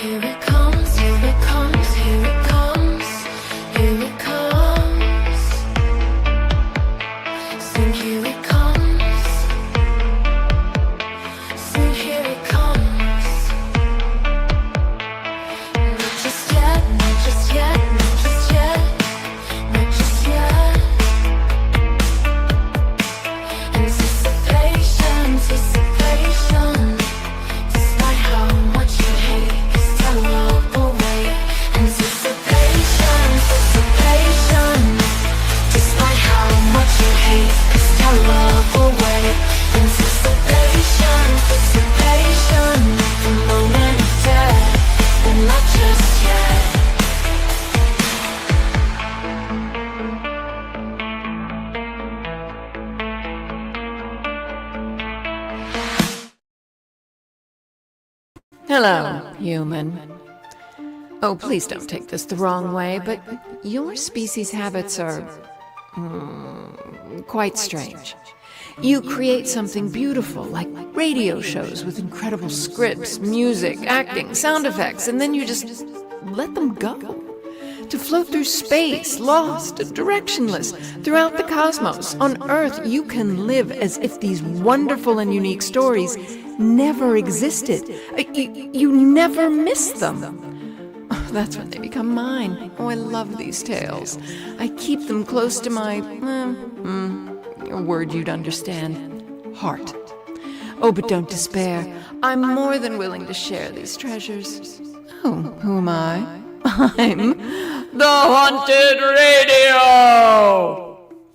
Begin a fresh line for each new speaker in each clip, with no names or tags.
Here it comes, here it comes, here it comes, here it comes. Sing, here it comes. Sing, here it comes. Not just yet, not just yet, not just yet, not just yet. Anticipation, anticipation. Despite how much you hate, 'cause time will away. Anticipation, anticipation. Despite how much you hate, 'cause time will away. Anticipation, anticipation. The moment of death, and not just yet.
Hello, human. Oh, please don't take this the wrong way, but your species' habits are quite strange. You create something beautiful, like radio shows with incredible scripts, music, acting, sound effects, and then you just let them go. To float through space, lost, directionless, throughout the cosmos. On Earth, you can live as if these wonderful and unique stories never existed. You never miss them. Oh, that's when they become mine. Oh, I love these tales. I keep them close to my, a word you'd understand, heart. Oh, but don't despair. I'm more than willing to share these treasures. Oh, who am I? I'm the Haunted Radio!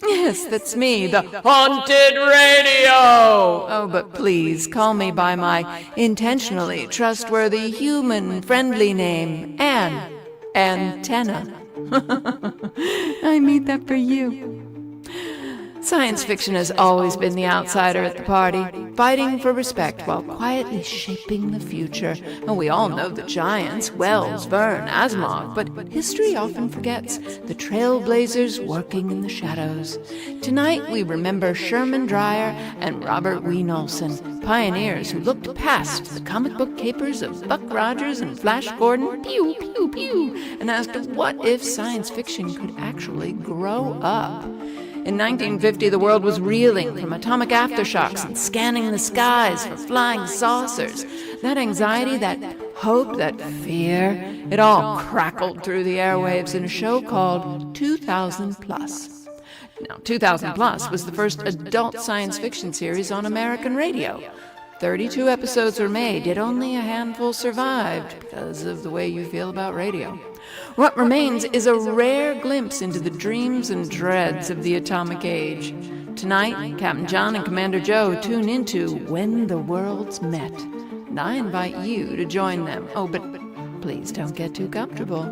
Yes, that's me, the Haunted Radio! Oh, but please, call me by my intentionally trustworthy, human-friendly name, Antenna. I made that for you. Science fiction has always been the outsider at the party, fighting for respect while quietly shaping the future. And we all know the giants, Wells, Verne, Asimov, but history often forgets the trailblazers working in the shadows. Tonight we remember Sherman Dreier and Robert Wien Olsen, pioneers who looked past the comic book capers of Buck Rogers and Flash Gordon, pew, pew, pew, and asked what if science fiction could actually grow up. In 1950, the world was reeling from atomic aftershocks and scanning the skies for flying saucers. That anxiety, that hope, that fear, it all crackled through the airwaves in a show called 2000 Plus. Now, 2000 Plus was the first adult science fiction series on American radio. 32 episodes were made, yet only a handful survived because of the way you feel about radio. What remains is a rare glimpse into the dreams and dreads of the atomic age. Tonight, Captain John and Commander Joe tune into When the Worlds Met, and I invite you to join them. Oh, but please don't get too comfortable.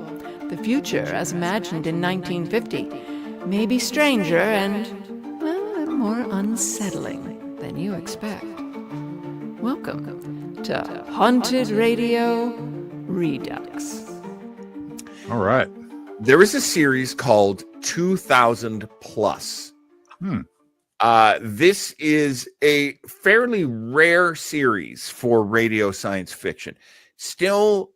The future, as imagined in 1950, may be stranger and, well, a little more unsettling than you expect. Welcome to Haunted Radio Redux.
All right.
There is a series called 2000 Plus. This is a fairly rare series for radio science fiction. Still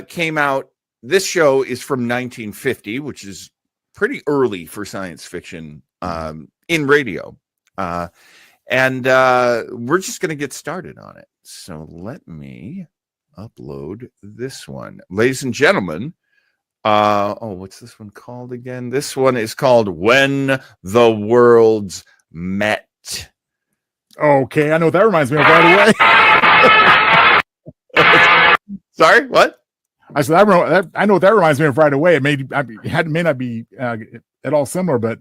came out. This show is from 1950, which is pretty early for science fiction in radio. And we're just going to get started on it. So let me upload this one. Ladies and gentlemen, what's this one called again? This one is called When the Worlds Met.
Okay, I know what that reminds me of right away.
Sorry, what?
I said I know what that reminds me of right away. It may not be at all similar, but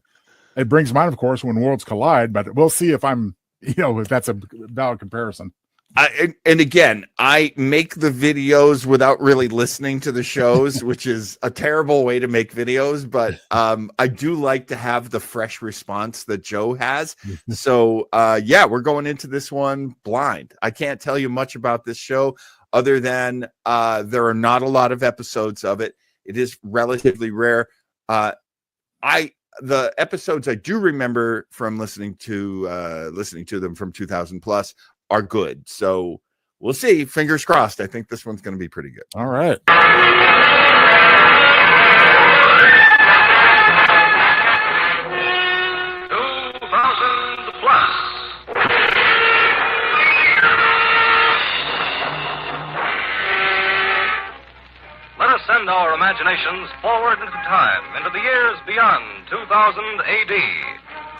it brings to mind, of course, When Worlds Collide. But we'll see if if that's a valid comparison.
And again, I make the videos without really listening to the shows, which is a terrible way to make videos. But I do like to have the fresh response that Joe has. So, we're going into this one blind. I can't tell you much about this show other than there are not a lot of episodes of it. It is relatively rare. The episodes I do remember from listening to them from 2000 Plus are good. So we'll see. Fingers crossed. I think this one's going to be pretty good.
All right.
2000 plus. Let us send our imaginations forward into time, into the years beyond 2000 AD.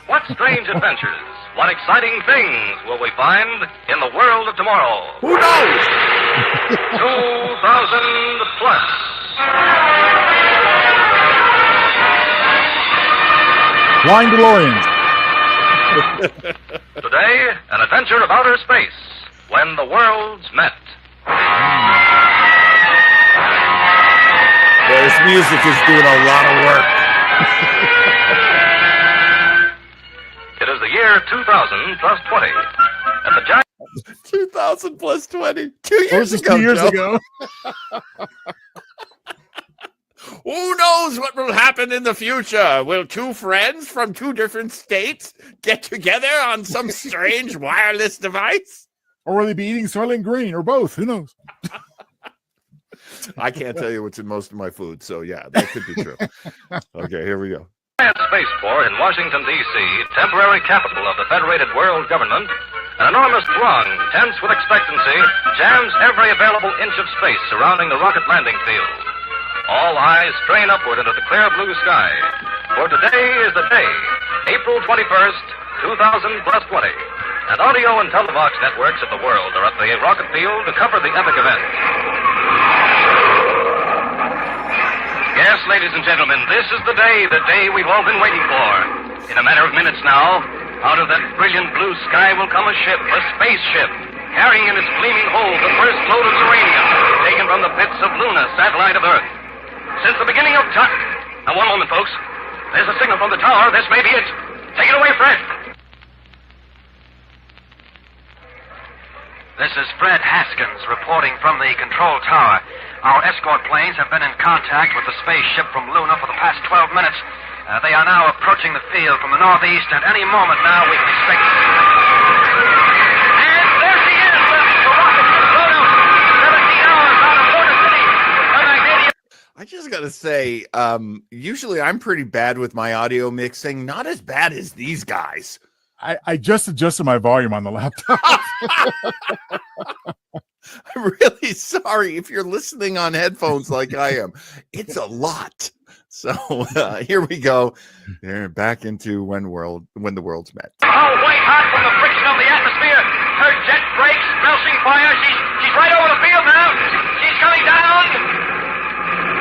What strange adventures, what exciting things will we find in the world of tomorrow?
Who knows?
2000 plus.
Flying DeLoreans.
Today, an adventure of outer space, when the worlds met.
This music is doing a lot of work.
It is the year 2000 plus 20. At the giant
2000 plus 20. 2 years
This is
ago.
2 years
Joe.
ago.
Who knows what will happen in the future? Will two friends from two different states get together on some strange wireless device?
Or will they be eating Soylent Green or both? Who knows?
I can't tell you what's in most of my food, so yeah, that could be true. Okay, here we go.
spaceport in Washington, D.C., temporary capital of the Federated World Government, an enormous throng, tense with expectancy, jams every available inch of space surrounding the rocket landing field. All eyes strain upward into the clear blue sky. For today is the day, April 21st, 2000 plus 20. And audio and televox networks of the world are at the rocket field to cover the epic event. Yes, ladies and gentlemen, this is the day we've all been waiting for. In a matter of minutes now, out of that brilliant blue sky will come a ship, a spaceship, carrying in its gleaming hold the first load of uranium taken from the pits of Luna, satellite of Earth. Since the beginning of time... Now, one moment, folks. There's a signal from the tower. This may be it. Take it away, Fred.
This is Fred Haskins reporting from the control tower. Our escort planes have been in contact with the spaceship from Luna for the past 12 minutes. They are now approaching the field from the northeast, and any moment now we can expect... And there she is, the rocket from Luna, 17 hours out of Luna City. The magnesium...
I just got to say, usually I'm pretty bad with my audio mixing. Not as bad as these guys.
I just adjusted my volume on the laptop.
I'm really sorry if you're listening on headphones like I am. It's a lot. So here we go. They're back into when the worlds met.
Oh, white hot from the friction of the atmosphere. Her jet brakes, belching fire. She's right over the field now. She's coming down.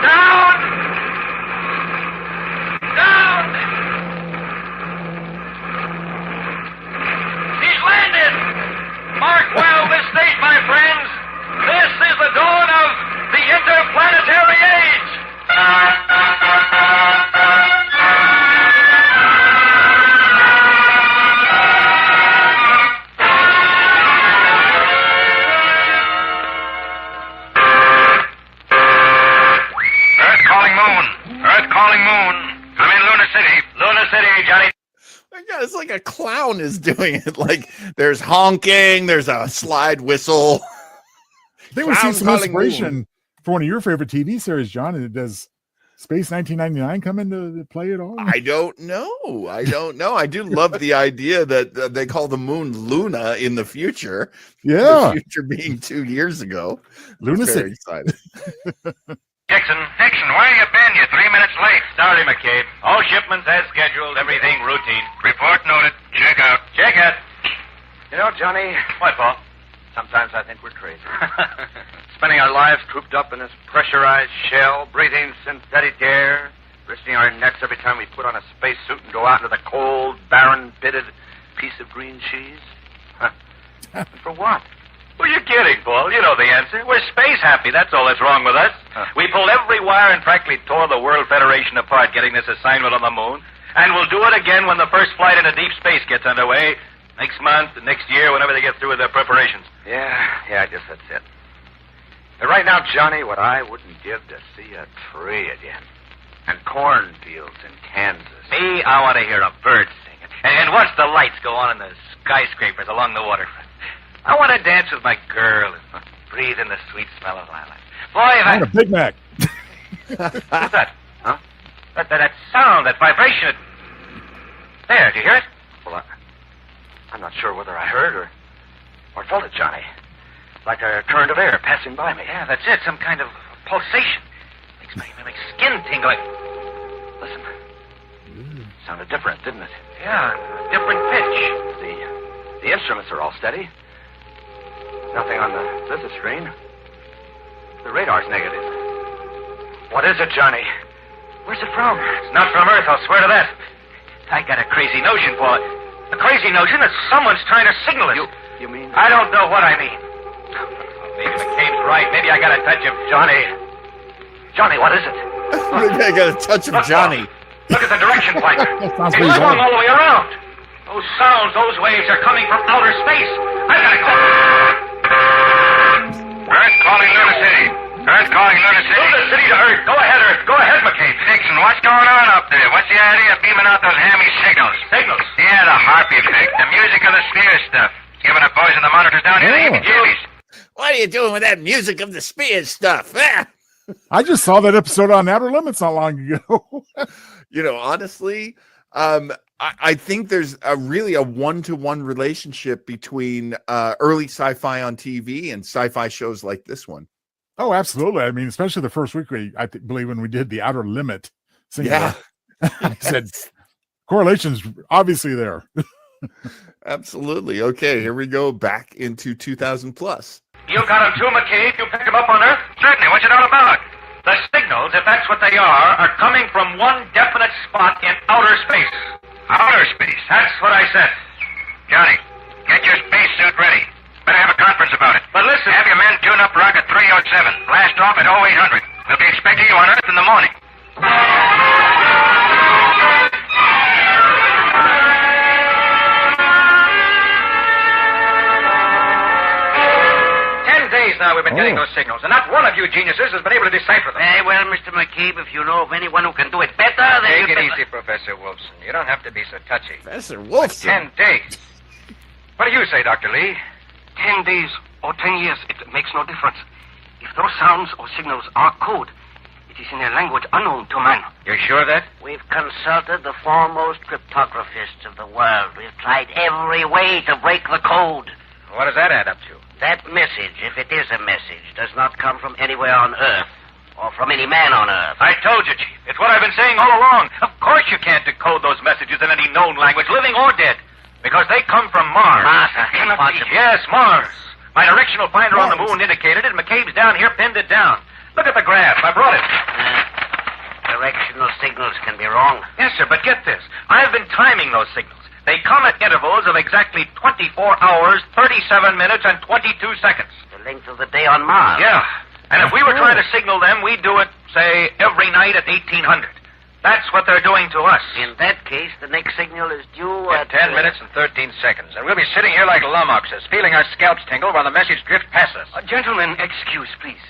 Down. Down. She's landed. Mark well this date, my friends. This is the dawn of the interplanetary age. Earth calling moon. Earth calling moon. I'm in Luna City. Luna City, Johnny.
My God, it's like a clown is doing it. Like there's honking, there's a slide whistle.
I think we see
Clown
some
calling
inspiration for one of your favorite TV series, John. And does Space 1999 come into play at all?
I don't know. I do love the idea that they call the moon Luna in the future.
Yeah.
The future being 2 years ago.
Luna
Very
City.
excited.
Dixon, where you been? You're 3 minutes late. Sorry, McCabe. All shipments as scheduled, everything routine. Report noted. Check out. Check it. You know, Johnny... What, Paul? Sometimes I think we're crazy. Spending our lives cooped up in this pressurized shell, breathing synthetic air, risking our necks every time we put on a spacesuit and go out into the cold, barren, pitted piece of green cheese. For what? Well, you're kidding, Paul. You know the answer. We're space happy. That's all that's wrong with us. We pulled every wire and practically tore the World Federation apart getting this assignment on the moon. And we'll do it again when the first flight into deep space gets underway. Next month, next year, whenever they get through with their preparations. Yeah, I guess that's it. But right now, Johnny, what I wouldn't give to see a tree again. And cornfields in Kansas. Me, I want to hear a bird sing. And watch the lights go on in the skyscrapers along the waterfront. I want to dance with my girl and breathe in the sweet smell of lilac. Boy, if
I want a Big Mac.
What's that? Huh? That sound, that vibration. There, do you hear it? Well, I'm not sure whether I heard or felt it, Johnny. Like a current of air passing by me. Yeah, that's it. Some kind of pulsation. Makes skin tingling. Listen. Sounded different, didn't it? Yeah, different pitch. The instruments are all steady. Nothing on the visit screen. The radar's negative. What is it, Johnny? Where's it from? It's not from Earth, I'll swear to that. I got a crazy notion, Paul. A crazy notion that someone's trying to signal us. You mean? I don't know what I mean. Maybe McCabe's right. Maybe I got a touch of Johnny, what is it?
Maybe I got a touch of Johnny.
Look at the direction pointer.
Sounds
It's
pretty
swung
good.
all the way around. Those sounds, those waves are coming from outer space. I gotta go.
Earth calling Luna City. Earth calling Luna City.
Luna City to Earth. Go ahead, Earth. Go ahead, McCabe.
Dixon, what's going on up there? What's the idea of beaming out those hammy signals?
Signals.
Yeah, the harpy effect. The music of the sphere stuff. Giving the boys and the monitors down here the heebie-jeebies.
What are you doing with that music of the Spears stuff? Ah!
I just saw that episode on Outer Limits not long ago.
Honestly, I think there's really a one-to-one relationship between early sci-fi on TV and sci-fi shows like this one.
Oh, absolutely. I mean, especially the first week, believe when we did the Outer Limit.
Yeah.
I said correlation's obviously there.
Absolutely. Okay, here we go back into 2000 plus.
You got them too, McCabe? You picked them up on Earth?
Certainly. What's it all about?
The signals, if that's what they are coming from one definite spot in outer space.
Outer space.
That's what I said.
Johnny, get your spacesuit ready. Better have a conference about it.
But listen.
Have your men tune up rocket 307. Blast off at 0800. We'll be expecting you on Earth in the morning.
10 days now we've been getting those signals, and not one of you geniuses has been able to decipher them.
Very well, Mr. McCabe, if you know of anyone who can do it better, then
Take it easy, Professor Wolfson. You don't have to be so touchy.
Professor Wolfson.
10 days. What do you say, Dr. Lee?
10 days or 10 years, it makes no difference. If those sounds or signals are code, it is in a language unknown to man.
You're sure of that?
We've consulted the foremost cryptographists of the world. We've tried every way to break the code.
What does that add up to?
That message, if it is a message, does not come from anywhere on Earth or from any man on Earth.
I told you, Chief. It's what I've been saying all along. Of course you can't decode those messages in any known language, living or dead, because they come from Mars.
Mars,
Cannot be.
impossible.
Yes, Mars. My directional finder on the moon indicated it. McCabe's down here pinned it down. Look at the graph. I brought it.
Directional signals can be wrong.
Yes, sir, but get this. I've been timing those signals. They come at intervals of exactly 24 hours, 37 minutes, and 22 seconds.
The length of the day on Mars.
Yeah. And if we were trying to signal them, we'd do it, say, every night at 1800. That's what they're doing to us.
In that case, the next signal is due
In 10 minutes and 13 seconds. And we'll be sitting here like lummoxes, feeling our scalps tingle while the message drifts past us.
Gentlemen, excuse, please.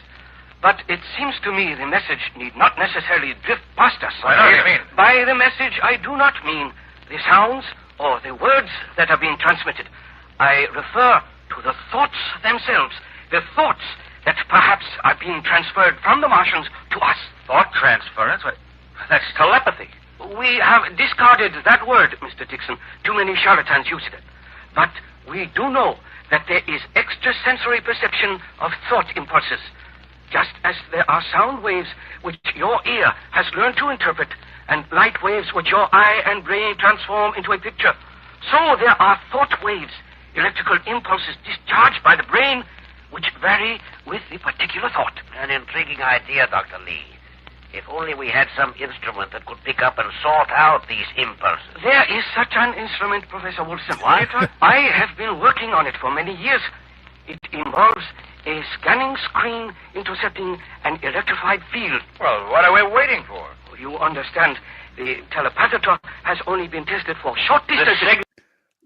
But it seems to me the message need not necessarily drift past us.
What do you mean?
By the message, I do not mean the sounds or the words that are being transmitted. I refer to the thoughts themselves. The thoughts that perhaps are being transferred from the Martians to us.
Thought transference? What? That's telepathy.
We have discarded that word, Mr. Dixon. Too many charlatans use it. But we do know that there is extrasensory perception of thought impulses. Just as there are sound waves which your ear has learned to interpret and light waves which your eye and brain transform into a picture, so there are thought waves, electrical impulses discharged by the brain which vary with the particular thought.
An intriguing idea, Dr. Lee. If only we had some instrument that could pick up and sort out these impulses.
There is such an instrument, Professor Wilson.
What?
I have been working on it for many years. It involves a scanning screen intercepting an electrified field.
Well, what are we waiting for?
You understand, the telepathator has only been tested for short distances.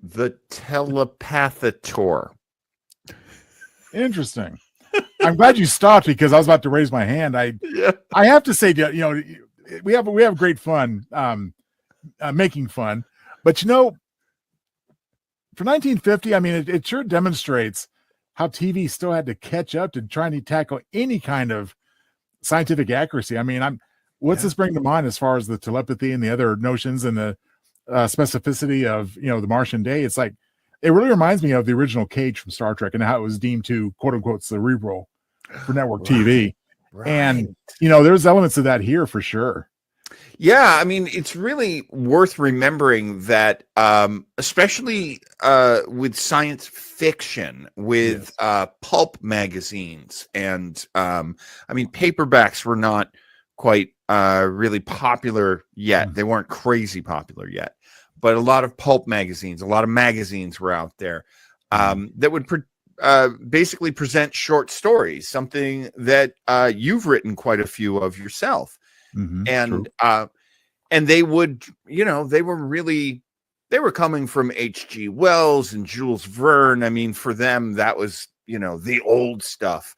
The telepathator.
Interesting. I'm glad you stopped because I was about to raise my hand. I have to say, we have great fun making fun, but for 1950, I mean, it sure demonstrates how TV still had to catch up to trying to tackle any kind of scientific accuracy. I mean, what's this bring to mind as far as the telepathy and the other notions and the specificity of, the Martian day? It's like, it really reminds me of the original Cage from Star Trek and how it was deemed to, quote unquote, cerebral for network TV.
Right.
And, there's elements of that here for sure.
Yeah, I mean, it's really worth remembering that, especially with science fiction, with pulp magazines, and I mean, paperbacks were not quite really popular yet. They weren't crazy popular yet, but a lot of pulp magazines, a lot of magazines were out there that would basically present short stories, something that you've written quite a few of yourself. And they would, they were coming from H.G. Wells and Jules Verne. I mean, for them, that was, the old stuff.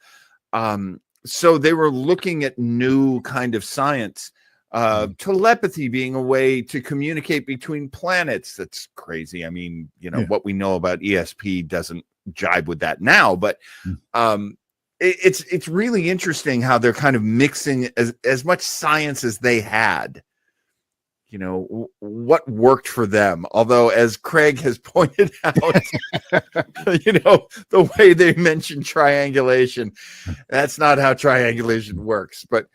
So they were looking at new kind of science, telepathy being a way to communicate between planets. That's crazy. I mean, what we know about ESP doesn't jibe with that now, but it's really interesting how they're kind of mixing as much science as they had, what worked for them. Although, as Craig has pointed out, the way they mentioned triangulation, that's not how triangulation works. But,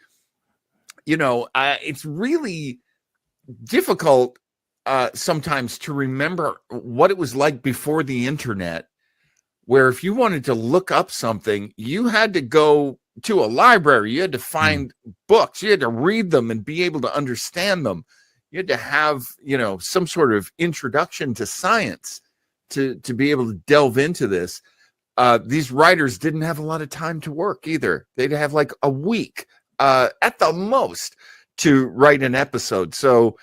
it's really difficult sometimes to remember what it was like before the internet, where if you wanted to look up something, you had to go to a library, you had to find books, you had to read them and be able to understand them. You had to have, some sort of introduction to science to be able to delve into this. These writers didn't have a lot of time to work either. They'd have like a week at the most to write an episode. So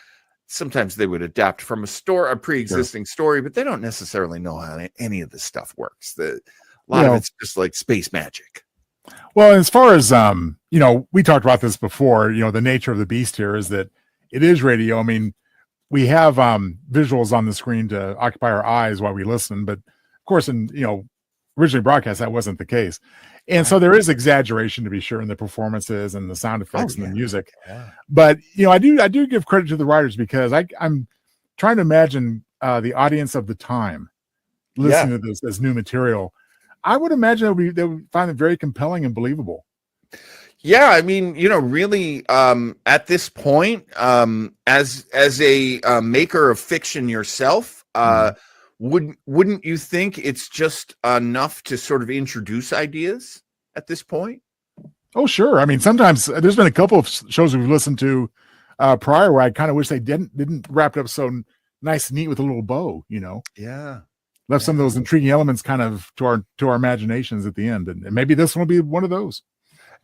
sometimes they would adapt from a pre-existing story, but they don't necessarily know how any of this stuff works. A lot of it's just like space magic.
Well, as far as, we talked about this before, the nature of the beast here is that it is radio. I mean, we have visuals on the screen to occupy our eyes while we listen, but of course, in, originally broadcast, that wasn't the case. And so there is exaggeration, to be sure, in the performances and the sound effects and the music. Yeah. But, I do give credit to the writers, because I'm trying to imagine the audience of the time listening to this as new material. I would imagine they would find it very compelling and believable.
Yeah, I mean, really, at this point, as a maker of fiction yourself, wouldn't you think it's just enough to sort of introduce ideas at this point?
Oh, sure. I mean, sometimes there's been a couple of shows we've listened to prior where I kind of wish they didn't wrap it up so nice and neat with a little bow.
Yeah,
left some of those intriguing elements kind of to our imaginations at the end, and maybe this one will be one of those.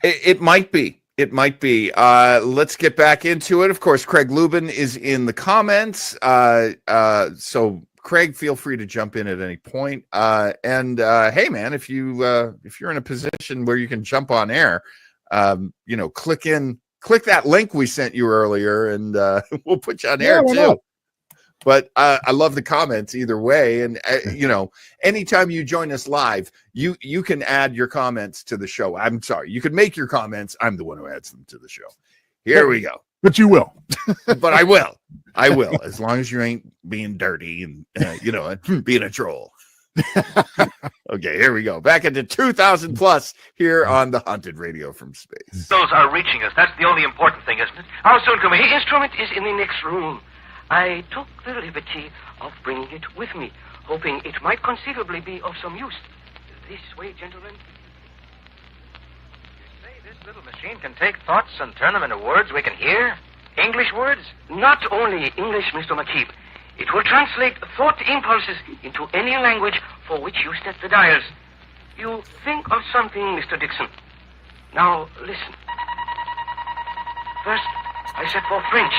It might be. It might be. Let's get back into it. Of course, Craig Lubin is in the comments. So Craig, feel free to jump in at any point. And hey, man, if you're in a position where you can jump on air, click that link we sent you earlier, and we'll put you on air too. Not? But I love the comments either way. And, anytime you join us live, you can add your comments to the show. I'm sorry. You can make your comments. I'm the one who adds them to the show. Here we go.
But you will.
But I will. As long as you ain't being dirty and, being a troll. Okay, here we go. Back into 2000 plus here on the Haunted Radio from Space.
Those are reaching us. That's the only important thing, isn't it? How soon can we? The instrument is in the next room. I took the liberty of bringing it with me, hoping it might conceivably be of some use. This way, gentlemen.
You say this little machine can take thoughts and turn them into words we can hear? English words?
Not only English, Mr. McKeep. It will translate thought impulses into any language for which you set the dials. You think of something, Mr. Dixon. Now, listen. First, I set for French.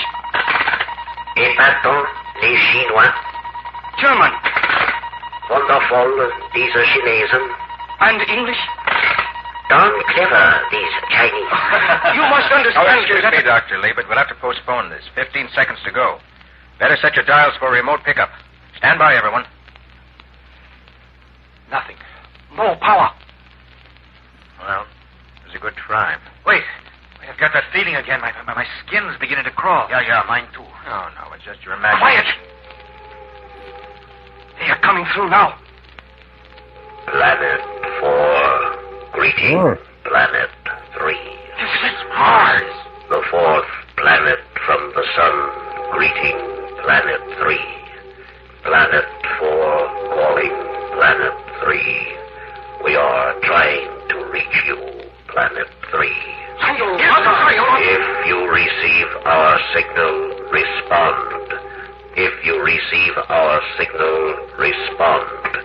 Et pardon, les Chinois.
German.
Wonderful, diese Chinesen.
And English.
Darn clever, these Chinese.
You must understand.
Excuse me, Dr. Lee, but we'll have to postpone this. 15 seconds to go. Better set your dials for remote pickup. Stand by, everyone.
Nothing. No power.
Well, it was a good try. Wait, I've got that feeling again. My skin's beginning to crawl.
Yeah, mine too.
Oh, no, it's just your imagination.
Quiet! They are coming through now.
Planet 4, greeting.
Sure.
Planet 3,
This is Mars.
the fourth planet from the sun, greeting. Planet 3, Planet 4, calling. Planet 3, we are trying to reach you. Planet 3. If you receive our signal, respond. If you receive our signal, respond.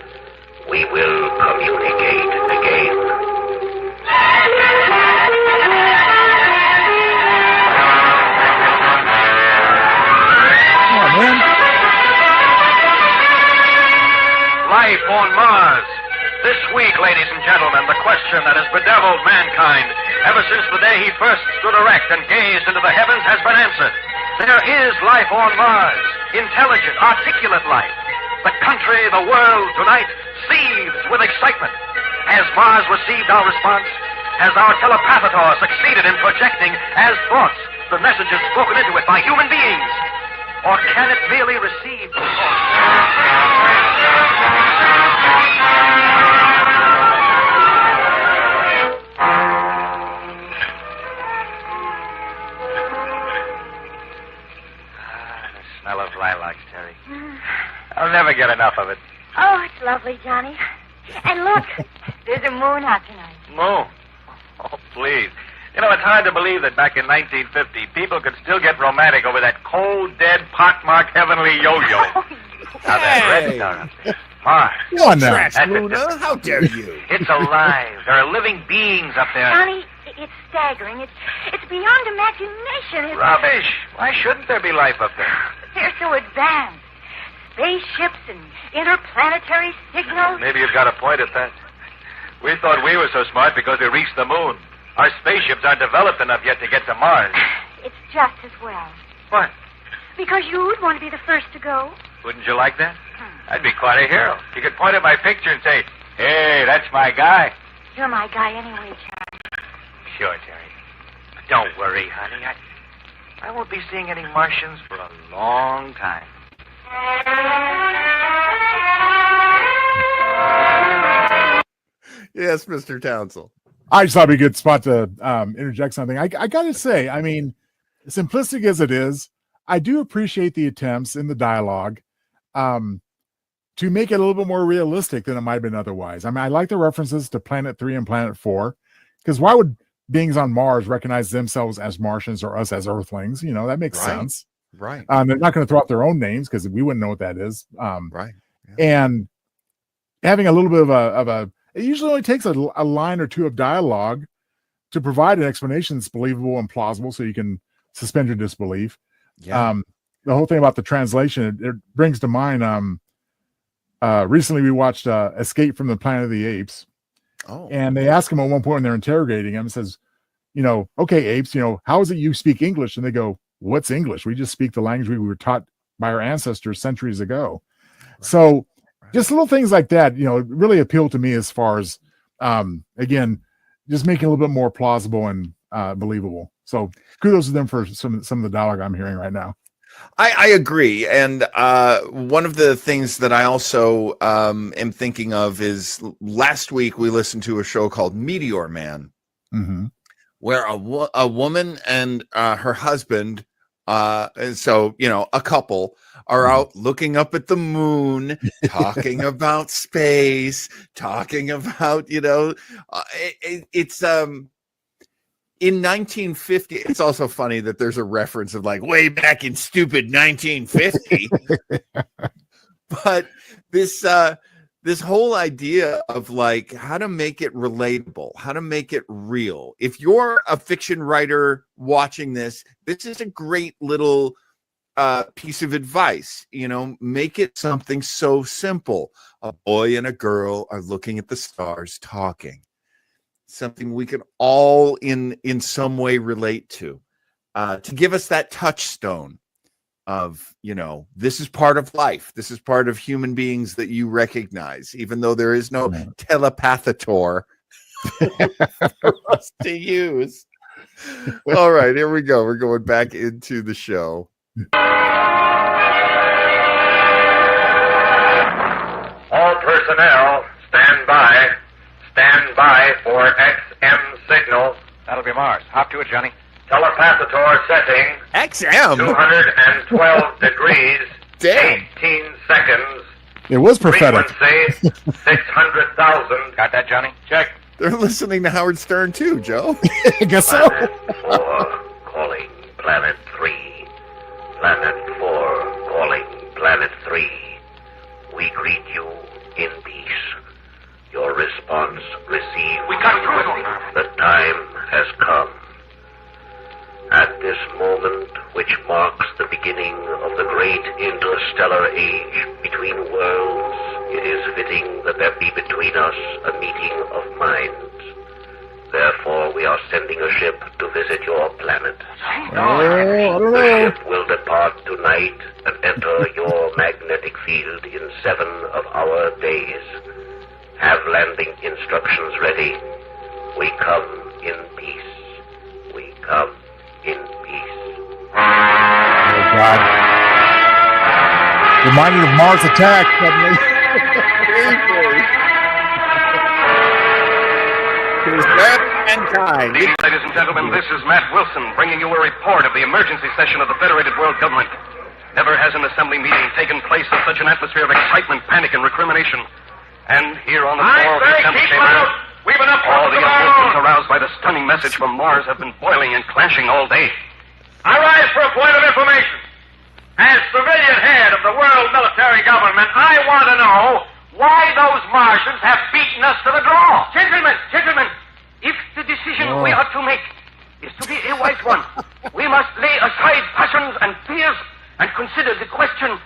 We will communicate again.
Come on, man.
Life on Mars. This week, ladies and gentlemen, the question that has bedeviled mankind ever since the day he first stood erect and gazed into the heavens has been answered. There is life on Mars. Intelligent, articulate life. The country, the world, tonight seethes with excitement. Has Mars received our response? Has our telepathator succeeded in projecting as thoughts the messages spoken into it by human beings? Or can it merely receive the
The smell of lilacs, Terry. I'll never get enough of it.
Oh, it's lovely, Johnny. And look, there's a moon out tonight.
Moon. Oh, please. You know, it's hard to believe that back in 1950, people could still get romantic over that cold, dead, pockmarked heavenly yo-yo. Now that red star up there. Mars.
Come on now.
Trash, Luna. How dare you?
It's alive. There are living beings up there.
Johnny, it's staggering. It's beyond imagination.
Rubbish. Why shouldn't there be life up there?
They're so advanced. Spaceships and interplanetary signals.
Maybe you've got a point at that. We thought we were so smart because we reached the moon. Our spaceships aren't developed enough yet to get to Mars.
It's just as well.
What?
Because you'd want to be the first to go.
Wouldn't you like that? I'd be quite a hero. You could point at my picture and say, hey, that's my guy.
You're my guy anyway, Johnny.
Sure, Terry. But don't worry, honey. I won't be seeing any Martians for a long time.
Yes, Mr. Townsell.
I just thought it'd be a good spot to interject something. I got to say, I mean, simplistic as it is, I do appreciate the attempts in the dialogue to make it a little bit more realistic than it might have been otherwise. I mean, I like the references to Planet 3 and Planet 4, because why would beings on Mars recognize themselves as Martians or us as Earthlings? You know, that makes sense.
Right.
They're not going to throw out their own names because we wouldn't know what that is.
Right.
And having a little bit of a it usually only takes a line or two of dialogue to provide an explanation that's believable and plausible so you can suspend your disbelief.
Yeah.
The whole thing about the translation, it brings to mind, recently we watched Escape from the Planet of the Apes.
Oh.
And they ask him at one point when they're interrogating him, says, you know, okay, apes, you know, how is it you speak English? And they go, what's English? We just speak the language we were taught by our ancestors centuries ago. Right. So just little things like that, you know, really appeal to me as far as, again, just making it a little bit more plausible and believable. So kudos to them for some of the dialogue I'm hearing right now.
I agree. And one of the things that I also am thinking of is last week we listened to a show called Meteor Man, where a woman and her husband, and so, you know, a couple are out looking up at the moon, talking about space, talking about, you know, it's in 1950. It's also funny that there's a reference of like way back in stupid 1950. But this whole idea of like how to make it relatable, how to make it real. If you're a fiction writer watching this is a great little piece of advice. You know, make it something so simple. A boy and a girl are looking at the stars talking. Something we can all in some way relate to give us that touchstone of, this is part of life. This is part of human beings that you recognize, even though there is no telepathator for us to use. All right, here we go. We're going back into the show.
All personnel, stand by. Stand by for XM signal. That'll be Mars. Hop to it, Johnny. Telepathator setting.
XM?
212 degrees.
Damn.
18 seconds.
It was prophetic.
Frequency, 600,000. Got that, Johnny? Check.
They're listening to Howard Stern too, Joe.
I guess so.
Planet 4 calling Planet 3. Planet 4 calling Planet 3. We greet you in peace. Your response received.
We got through it.
The time has come. At this moment, which marks the beginning of the great interstellar age between worlds, it is fitting that there be between us a meeting of minds. Therefore, we are sending a ship to visit your planet. The ship will depart tonight and enter your magnetic field in 7 of our days. Have landing instructions ready. We come in peace. We come in peace.
Oh, God. Reminded of Mars Attack suddenly.
Ladies and gentlemen, this is Matt Wilson bringing you a report of the emergency session of the Federated World Government. Never has an assembly meeting taken place in such an atmosphere of excitement, panic, and recrimination. And here on the floor of the assembly chamber, all the emotions aroused by the stunning message from Mars have been boiling and clashing all day.
I rise for a point of information. As civilian head of the world military government, I want to know why those Martians have beaten us to the draw.
Gentlemen, if the decision we ought to make is to be a wise one, we must lay aside passions and fears and consider the question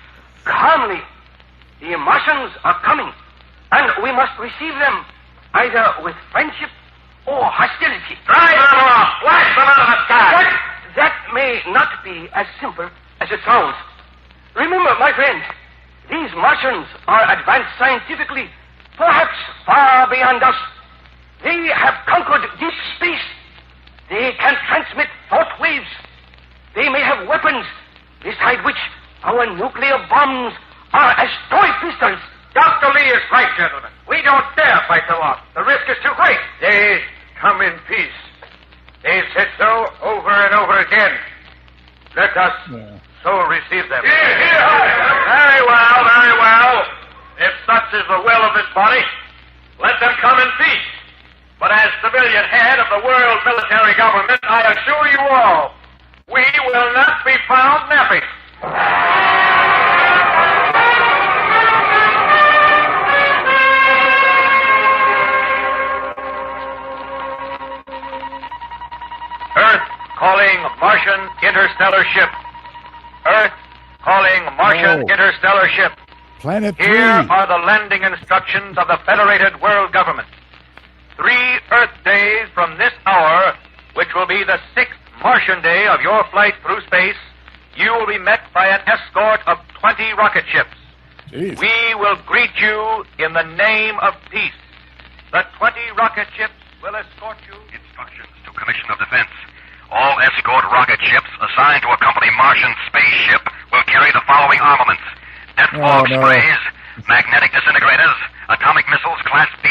calmly. The Martians are coming, and we must receive them either with friendship or hostility.
Drive them off! Blast them out of the sky!
But that may not be as simple as it sounds. Remember, my friend, these Martians are advanced scientifically, perhaps far beyond us. They have conquered deep space. They can transmit thought waves. They may have weapons beside which our nuclear bombs are as toy pistols.
Dr. Lee is right, gentlemen. We don't dare fight them off. The risk is too great. They come in peace. They've said so over and over again. Let us so receive them. Very well. If such is the will of this body, let them come in peace. But as civilian head of the world military government, I assure you all, we will not be found napping. Earth calling Martian interstellar ship. Earth calling Martian interstellar ship.
Planet 3.
Here are the landing instructions of the Federated World Government. 3 Earth days from this hour, which will be the 6th Martian day of your flight through space, you will be met by an escort of 20 rocket ships.
Jeez.
We will greet you in the name of peace. The 20 rocket ships will escort you.
Instructions to Commission of Defense. All escort rocket ships assigned to accompany Martian spaceship will carry the following armaments: death fog sprays, magnetic disintegrators, atomic missiles Class B.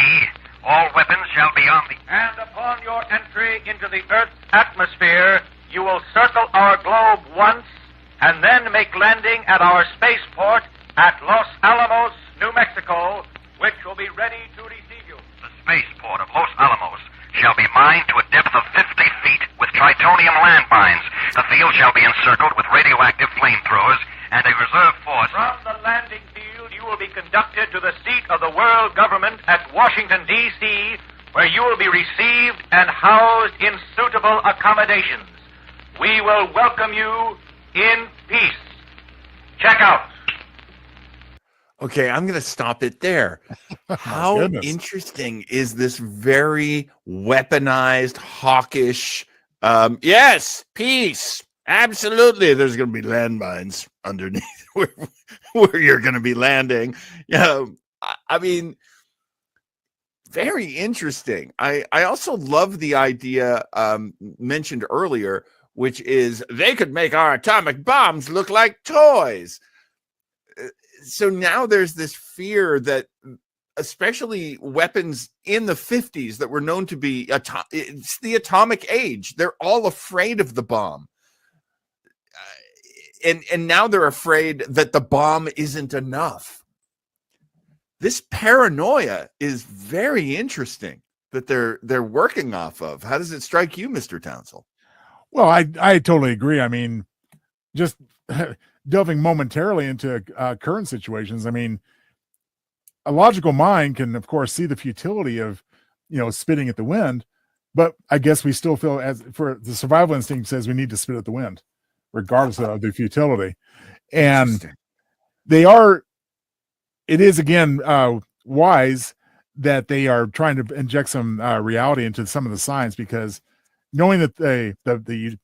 All weapons shall be on the...
And upon your entry into the Earth's atmosphere, you will circle our globe once and then make landing at our spaceport at Los Alamos, New Mexico, which will be ready to receive you.
The spaceport of Los Alamos shall be mined to a depth of 50 feet with tritonium landmines. The field shall be encircled with radioactive flamethrowers and a reserve force.
From the landing field, you will be conducted to the seat of the world government at Washington, D.C., where you will be received and housed in suitable accommodations. We will welcome you in peace. Check out.
Okay, I'm going to stop it there. How
goodness.
interesting is this very weaponized, hawkish, yes, peace. Absolutely, there's going to be landmines underneath where you're going to be landing. I mean, very interesting. I also love the idea mentioned earlier, which is they could make our atomic bombs look like toys. So now there's this fear that, especially weapons in the 50s that were known to be it's the atomic age. They're all afraid of the bomb. And now they're afraid that the bomb isn't enough. This paranoia is very interesting that they're working off of. How does it strike you, Mr. Townsell?
Well, I totally agree. I mean, just delving momentarily into current situations. I mean, a logical mind can, of course, see the futility of, spitting at the wind, but I guess we still feel, as for the survival instinct says, we need to spit at the wind, regardless of the futility. And it is again wise that they are trying to inject some reality into some of the science, because knowing that the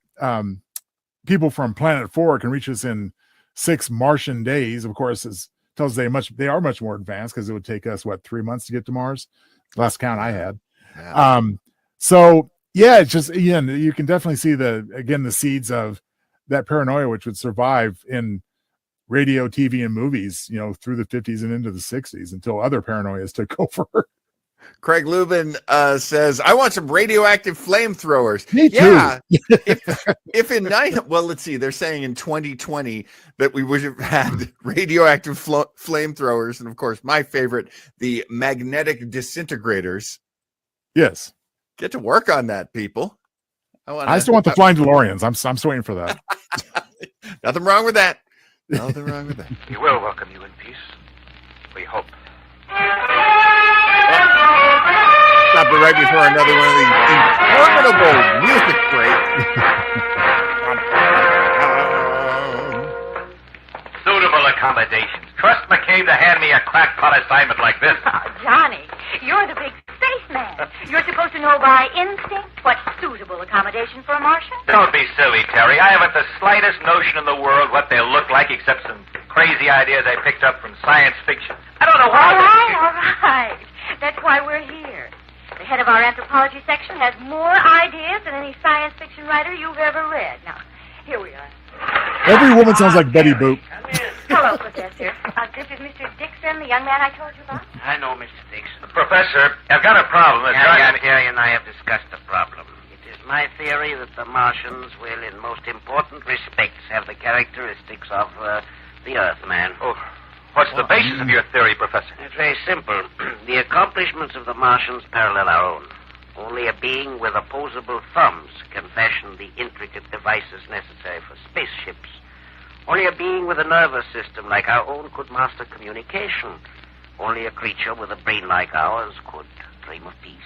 people from Planet 4 can reach us in 6 Martian days, of course, tells they are much more advanced, because it would take us 3 months to get to Mars, last count I had.
Yeah.
So yeah, it's just, again, you can definitely see the seeds of that paranoia, which would survive in radio, TV, and movies, through the 50s and into the 60s, until other paranoias took over.
Craig Lubin says, I want some radioactive flamethrowers.
Me too.
Yeah. if in let's see, they're saying in 2020 that we would have had radioactive flamethrowers. And of course, my favorite, the magnetic disintegrators.
Yes.
Get to work on that, people.
I still want the flying DeLoreans. I'm still waiting for that.
Nothing wrong with that. Nothing wrong with that.
We will welcome you in peace. We hope.
Stop it right before another one of these interminable music breaks.
Suitable accommodations. Trust McCabe to hand me a crackpot assignment like this.
Oh, Johnny, you're the big spaceman. You're supposed to know by instinct what's suitable accommodation for a Martian.
Don't be silly, Terry. I haven't the slightest notion in the world what they'll look like, except some crazy ideas I picked up from science fiction. I don't know why.
All right. That's why we're here. The head of our anthropology section has more ideas than any science fiction writer you've ever read. Now, here we are.
Every woman sounds like Betty Boop.
Hello, Professor. This is Mr. Dixon, the young man I told you about.
I know, Mr. Dixon.
Professor, I've got a problem.
Harry and I have discussed the problem. It is my theory that the Martians will, in most important respects, have the characteristics of the Earthman.
Oh, what's the basis of your theory, Professor?
It's very simple. The accomplishments of the Martians parallel our own. Only a being with opposable thumbs can fashion the intricate devices necessary for spaceships. Only a being with a nervous system like our own could master communication. Only a creature with a brain like ours could dream of peace.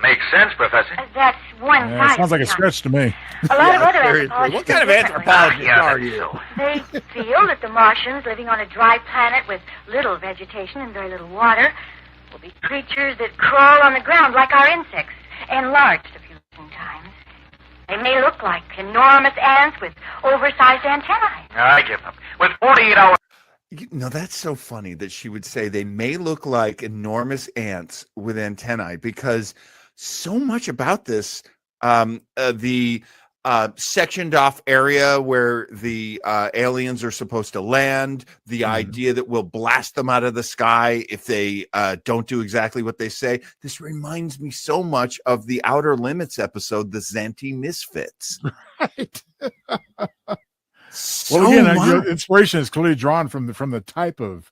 Makes sense, Professor.
That's one side.
Sounds like a stretch to me.
A lot of other
Seriously,
anthropologists
what kind of
feel differently.
anthropologist are you?
They feel that the Martians living on a dry planet with little vegetation and very little water will be creatures that crawl on the ground like our insects, enlarged a few times. They may look like enormous ants with oversized antennae.
I give up. With 48 hours...
That's so funny that she would say they may look like enormous ants with antennae, because so much about this, the sectioned off area where the aliens are supposed to land, the idea that we'll blast them out of the sky if they don't do exactly what they say. This reminds me so much of the Outer Limits episode, the Zanti Misfits.
Right.
So
Well, again, inspiration is clearly drawn from the type of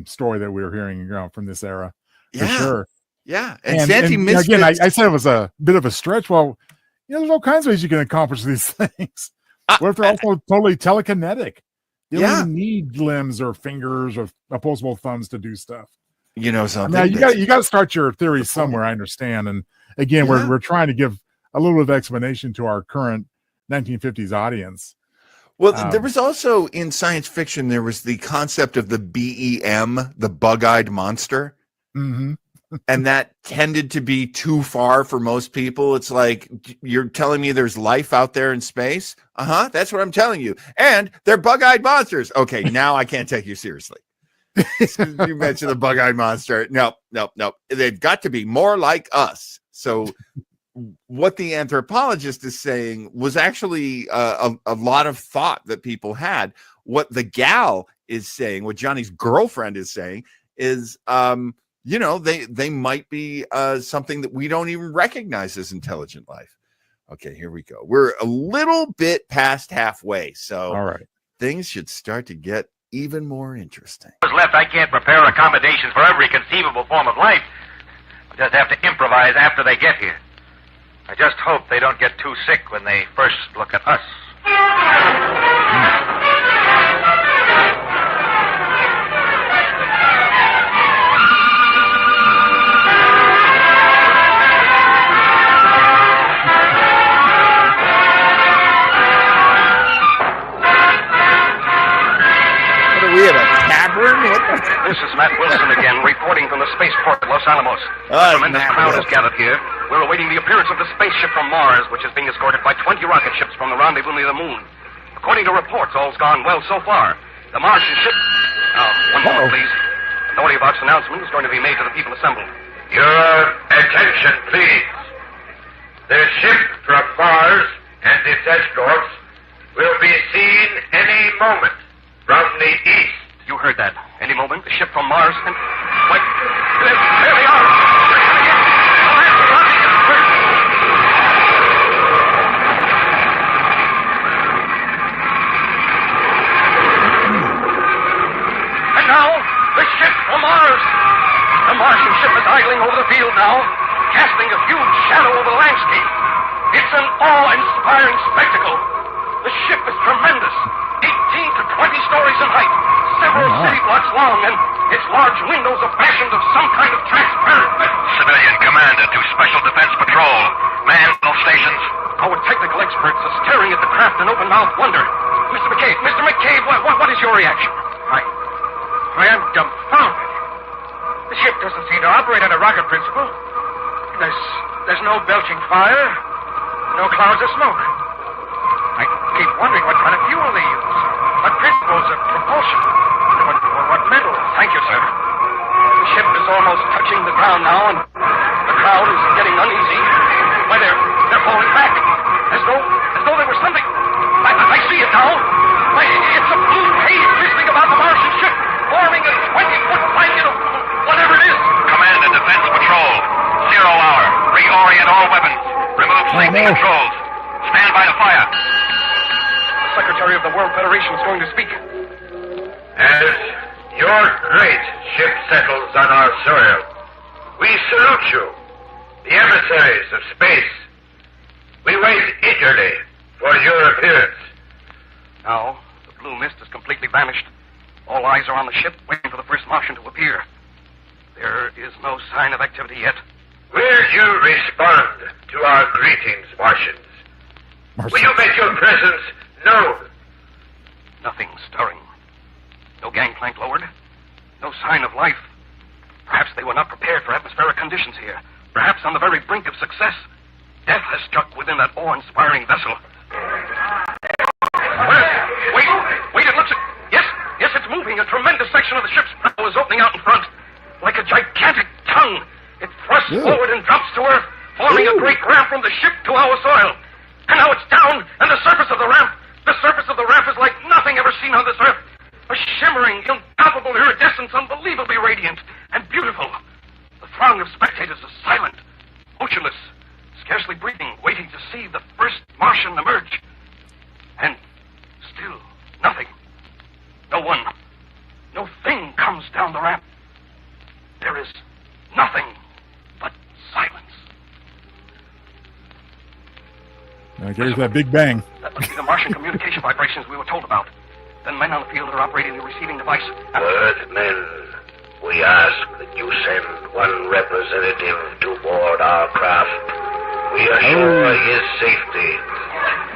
story that we were hearing from this era, for sure.
Yeah, and Zanti Misfits.
Again, I said it was a bit of a stretch. Well, there's all kinds of ways you can accomplish these things. What if they're also totally telekinetic? You don't even need limbs or fingers or opposable thumbs to do stuff.
You know something.
Now you got to start your theory somewhere. I understand, and again, we're trying to give a little bit of explanation to our current 1950s audience.
Well, there was also in science fiction, there was the concept of the BEM, the bug-eyed monster.
Mm-hmm.
And that tended to be too far for most people. It's like, you're telling me there's life out there in space? That's what I'm telling you. And they're bug-eyed monsters. Okay, now I can't take you seriously. You mentioned the bug-eyed monster. No. They've got to be more like us. So what the anthropologist is saying was actually a lot of thought that people had. What the gal is saying, what Johnny's girlfriend is saying is, they might be something that we don't even recognize as intelligent life. Okay, here we go. We're a little bit past halfway, so
all right,
things should start to get even more interesting.
What's left, I can't prepare accommodations for every conceivable form of life. I just have to improvise after they get here. I just hope they don't get too sick when they first look at us.
We have a tavern?
This is Matt Wilson again, reporting from the spaceport at Los Alamos. A tremendous crowd has gathered here. We're awaiting the appearance of the spaceship from Mars, which is being escorted by 20 rocket ships from the rendezvous near the moon. According to reports, all's gone well so far. The Martian ship... one moment, please. An audio box announcement is going to be made to the people assembled.
Your attention, please. The ship from Mars and its escorts will be seen any moment from the east.
You heard that. Any moment, the ship from Mars and... Wait. There they are! And now, the ship from Mars! The Martian ship is idling over the field now, casting a huge shadow over the landscape. It's an awe-inspiring spectacle. The ship is tremendous. 18 to 20 stories in height, several city blocks long, and its large windows are fashioned of some kind of transparent metal.
Civilian commander to Special Defense Patrol. Man, all stations.
Our technical experts are staring at the craft in open-mouthed wonder. Mr. McCabe, what is your reaction?
I am dumbfounded. The ship doesn't seem to operate on a rocket principle. There's no belching fire, no clouds of smoke. I keep wondering what kind of fuel they use. What principles of propulsion? What metals?
Thank you, sir. The ship is almost touching the ground now, and the crowd is getting uneasy. Why, they're falling back, as though there was something. I see it now. Why, it's a blue haze twisting about the Martian ship, forming a 20-foot blanket of whatever it is.
Commander, Defense Patrol. 0 hour. Reorient all weapons. Remove safety controls. Stand by to fire.
The Secretary of the World Federation is going to speak.
As your great ship settles on our soil, we salute you, the emissaries of space. We wait eagerly for your appearance.
Now, the blue mist has completely vanished. All eyes are on the ship, waiting for the first Martian to appear. There is no sign of activity yet.
Will you respond to our greetings, Martians? Will you make your presence known?
Nothing stirring. No gangplank lowered. No sign of life. Perhaps they were not prepared for atmospheric conditions here. Perhaps on the very brink of success, death has struck within that awe-inspiring vessel. Wait, it looks... Yes, it's moving. A tremendous section of the ship's prow is opening out in front. Like a gigantic tongue. It thrusts forward and drops to earth, forming a great ramp from the ship to our soil. And now it's down, and the surface of the ramp is like nothing ever seen on this earth. A shimmering, impalpable iridescence, unbelievably radiant and beautiful. The throng of spectators is silent, motionless, scarcely breathing, waiting to see the first Martian emerge. And still, nothing. No one, no thing comes down the ramp. There is nothing but silence.
There's that big bang.
That must be the Martian communication vibrations we were told about. Then men on the field are operating the receiving device.
Men, we ask that you send one representative to board our craft. We assure his safety.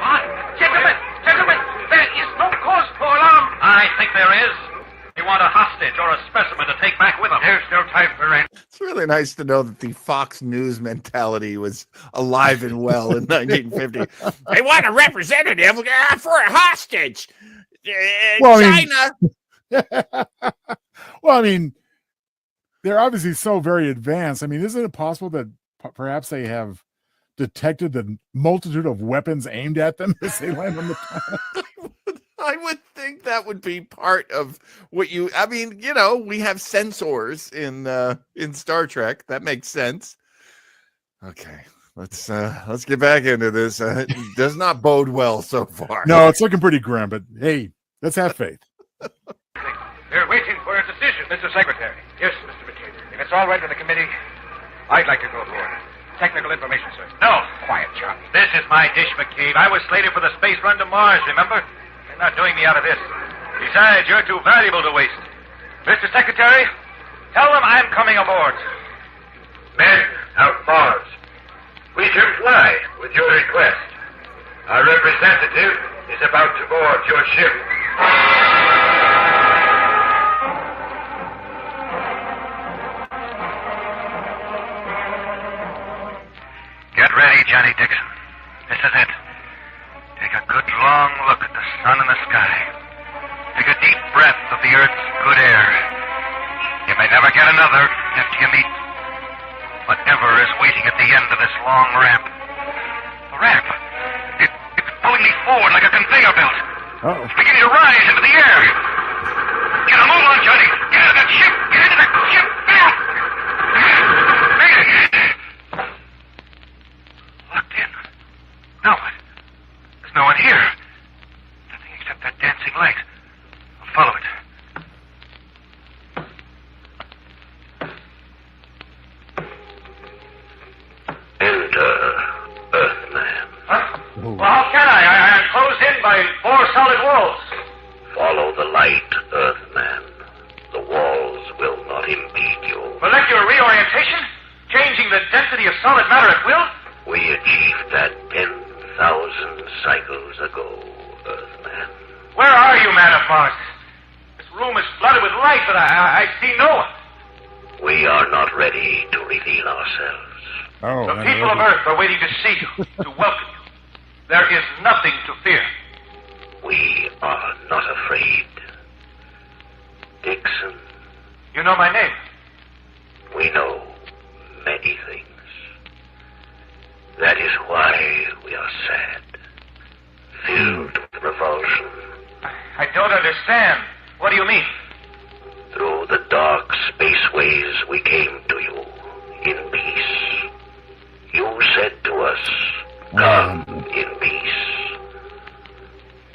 What? Gentlemen, there is no cause for alarm.
I think there is. We want a hostage.
hostage or a specimen to take back with them.
There's still time for rent.
It's really nice to know that the Fox News mentality was alive and well in 1950. They want a representative for a hostage.
Well,
China.
Well, I mean, they're obviously so very advanced. I mean, isn't it possible that perhaps they have detected the multitude of weapons aimed at them as they land on the planet?
I would think that would be part of what you. I mean, we have sensors in Star Trek. That makes sense. Okay, let's get back into this. It does not bode well so far.
No, it's looking pretty grim, but hey, let's have faith.
They're waiting for a decision, Mr. Secretary. Yes, Mr. McCabe. If it's all right with the committee, I'd like to go aboard. Technical information, sir.
No.
Quiet, Charlie.
This is my dish, McCabe. I was slated for the space run to Mars, remember? They're not doing me out of this. Besides, you're too valuable to waste.
Mr. Secretary, tell them I'm coming aboard.
Men out Mars, we shall fly with your request. Our representative is about to board your ship.
Get ready, Johnny Dixon. This is it. Take a good long look at the sun and the sky. Take a deep breath of the Earth's good air. You may never get another after you meet whatever is waiting at the end of this long ramp. The ramp. It's pulling me forward like a conveyor belt.
Uh-oh.
It's beginning to rise into the air. Get a move on, Johnny. Get out of that ship. Get into that ship. Fast. Made it. Locked in. No, there's no one here. Nothing except that dancing light. I'll follow it.
Enter, Earthman.
Huh? Well, how can I? I'm closed in by 4 solid walls.
Follow the light, Earthman. The walls will not impede you.
Molecular reorientation? Changing the density of solid matter at will?
We achieved that 10,000 cycles ago, Earthman.
Where are you, man of Mars? This room is flooded with light, but I see no one.
We are not ready to reveal ourselves.
Oh,
The people of Earth are waiting to see you, to welcome you. There is nothing to fear.
We are not afraid. Dixon,
You know my name.
we know many things. That is why we are sad, filled with revulsion.
I don't understand. What do you mean?
Through the dark spaceways we came to you in peace. You said to us, come in peace.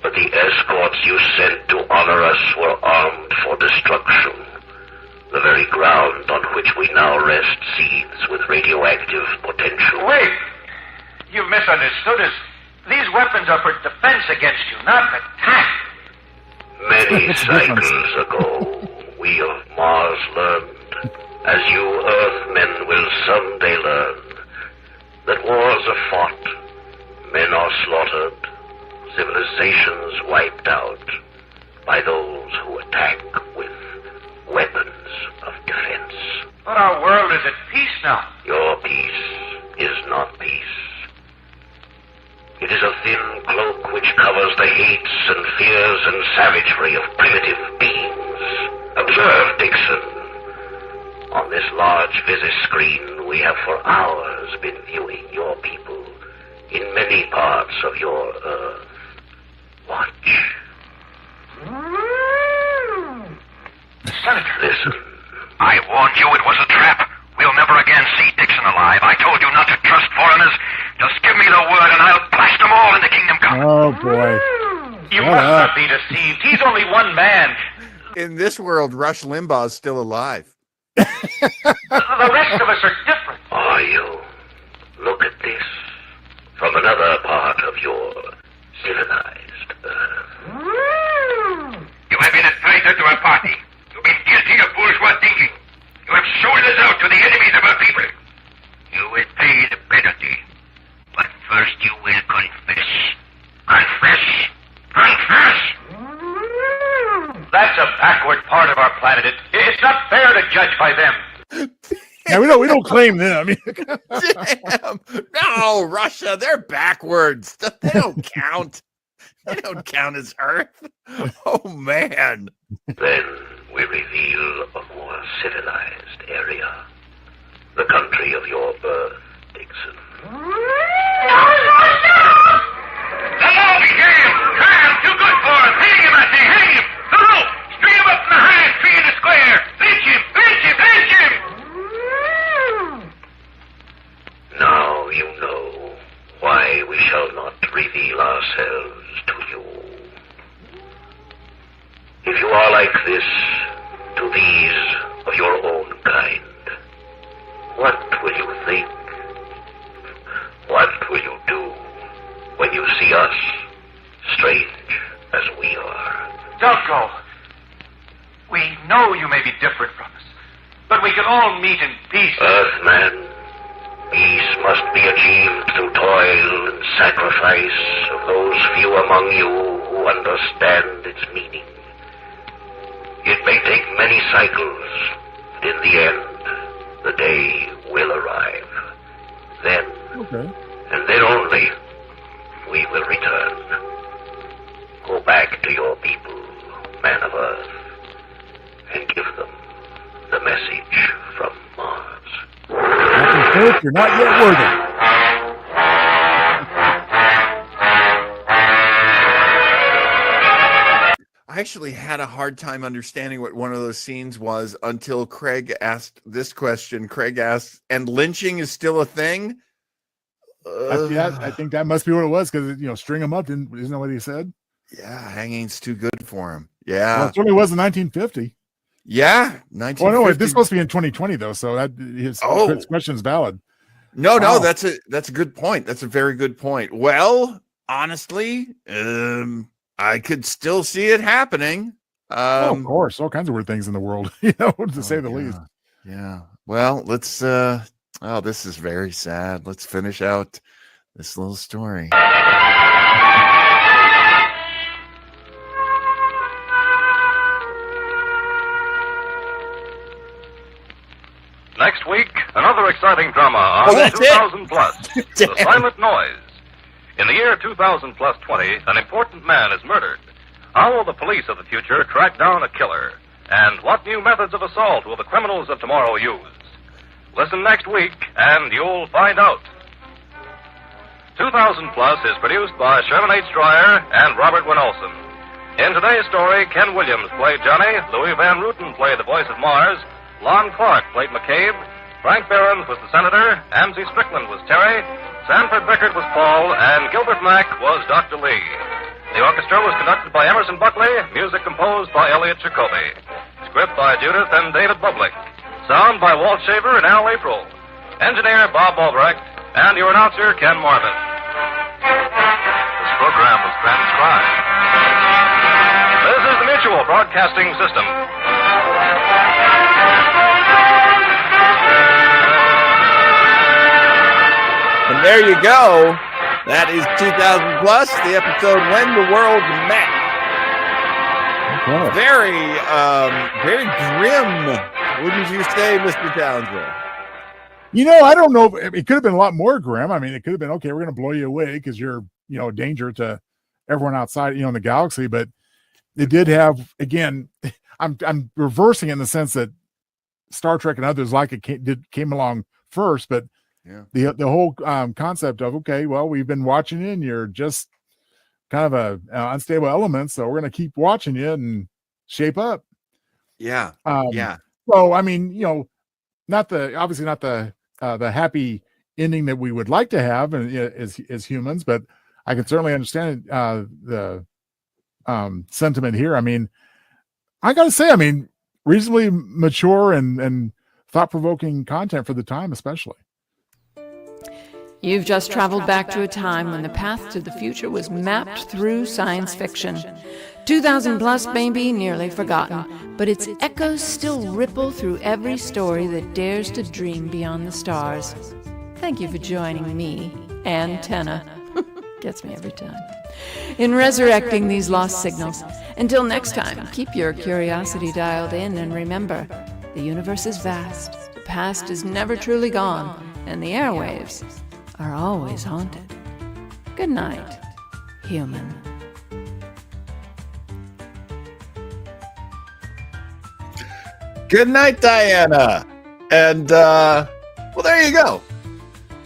But the escorts you sent to honor us were armed for destruction. The very ground on which we now rest seethes with radioactive potential.
Wait. You've misunderstood us. These weapons are for defense against you, not attack.
Many cycles ago, we of Mars learned, as you Earthmen will someday learn, that wars are fought, men are slaughtered, civilizations wiped out by those who attack with weapons of defense.
But our world is at peace now.
Your peace is not peace. It is a thin cloak which covers the hates and fears and savagery of primitive beings. Observe, Dixon. On this large screen, we have for hours been viewing your people in many parts of your Earth. Watch.
Senator.
Listen.
I warned you it was a trap. We'll never again see Dixon alive. I told you not to trust foreigners. Just give me the word and I'll blast them all into Kingdom Come.
Oh, boy.
You
Shut
must
up.
not be deceived. He's only one man.
In this world, Rush Limbaugh is still alive.
The rest of us are different.
Are you? Look at this. From another part of your civilized Earth.
You have been a traitor to our party. You've been guilty of bourgeois thinking. You have sold us out to the enemies of our people. You will pay the penalty. But first you will confess. Confess! Confess!
That's a backward part of our planet. It to judge by them.
Yeah, we don't claim them.
Damn. No, Russia, they're backwards. They don't count. They don't count as Earth. Oh, man.
Then we reveal a more civilized area. The country of your birth, Dixon.
The law began. Kyle, too good for us. Hang him, I say, hang him. The rope. String him up in the highest tree in the square. Lynch him, lynch him, lynch him.
Now you know why we shall not reveal ourselves to you. If you are like this to these of your own kind, what will you think? What will you do when you see us, strange as we are?
Don't go. We know you may be different from us, but we can all meet in peace.
Earthman, peace must be achieved through toil and sacrifice of those few among you who understand its meaning. It may take many cycles, but in the end, the day will arrive. Then, and then only, we will return. Go back to your people, man of Earth, and give them the message from Mars.
Captain Kirk, you're not yet worthy.
I actually had a hard time understanding what one of those scenes was until Craig asked this question. Craig asked, and lynching is still a thing?
I think that must be what it was, because, string him up, isn't that what he said?
Yeah, hanging's too good for him. Yeah.
Well, it certainly was in 1950.
Yeah, 1950.
Well, no, this is supposed to be in 2020, though, so that his question is valid.
No, that's a good point. That's a very good point. Well, honestly, I could still see it happening.
Of course, all kinds of weird things in the world, to say the least.
Yeah. Well, let's. This is very sad. Let's finish out this little story.
Next week, another exciting drama on 2000 Plus, The Silent Noise. In the year 2000 plus 20, an important man is murdered. How will the police of the future track down a killer? And what new methods of assault will the criminals of tomorrow use? Listen next week, and you'll find out. 2000 Plus is produced by Sherman H. Stryer and Robert Wynne Olson. In today's story, Ken Williams played Johnny, Louis Van Ruten played the voice of Mars, Lon Clark played McCabe, Frank Behrens was the Senator, Amzie Strickland was Terry, Sanford Bickert was Paul, and Gilbert Mack was Dr. Lee. The orchestra was conducted by Emerson Buckley, music composed by Elliot Jacoby. Script by Judith and David Bublick. Sound by Walt Shaver and Al April. Engineer Bob Albrecht, and your announcer Ken Marvin. This program was transcribed. This is the Mutual Broadcasting System.
And there you go. That is 2000 Plus, the episode When the World Met.
Okay.
Very grim, wouldn't you say, Mr. Townsend?
I don't know. It could have been a lot more grim. I mean, it could have been, okay, we're going to blow you away because you're, a danger to everyone outside, in the galaxy. But it did have, again, I'm reversing in the sense that Star Trek and others like it came along first, but the whole concept of, okay, well, we've been watching you and you're just kind of a unstable element, so we're going to keep watching you and shape up.
Yeah.
So I mean, obviously not the happy ending that we would like to have as humans, but I can certainly understand the sentiment here. I mean, I got to say, reasonably mature and thought-provoking content for the time, especially.
You've just traveled back to a time when the path to the future was mapped through science fiction. 2000 Plus may be nearly forgotten, but its echoes still ripple through every story that dares to dream beyond the stars. Thank you for joining me, Antenna. Gets me every time. In resurrecting these lost signals. Until next time, keep your curiosity dialed in and remember, The universe is vast, the past is never truly gone, and the airwaves are always haunted. Good night, human.
Good night, Diana. And well, there you go.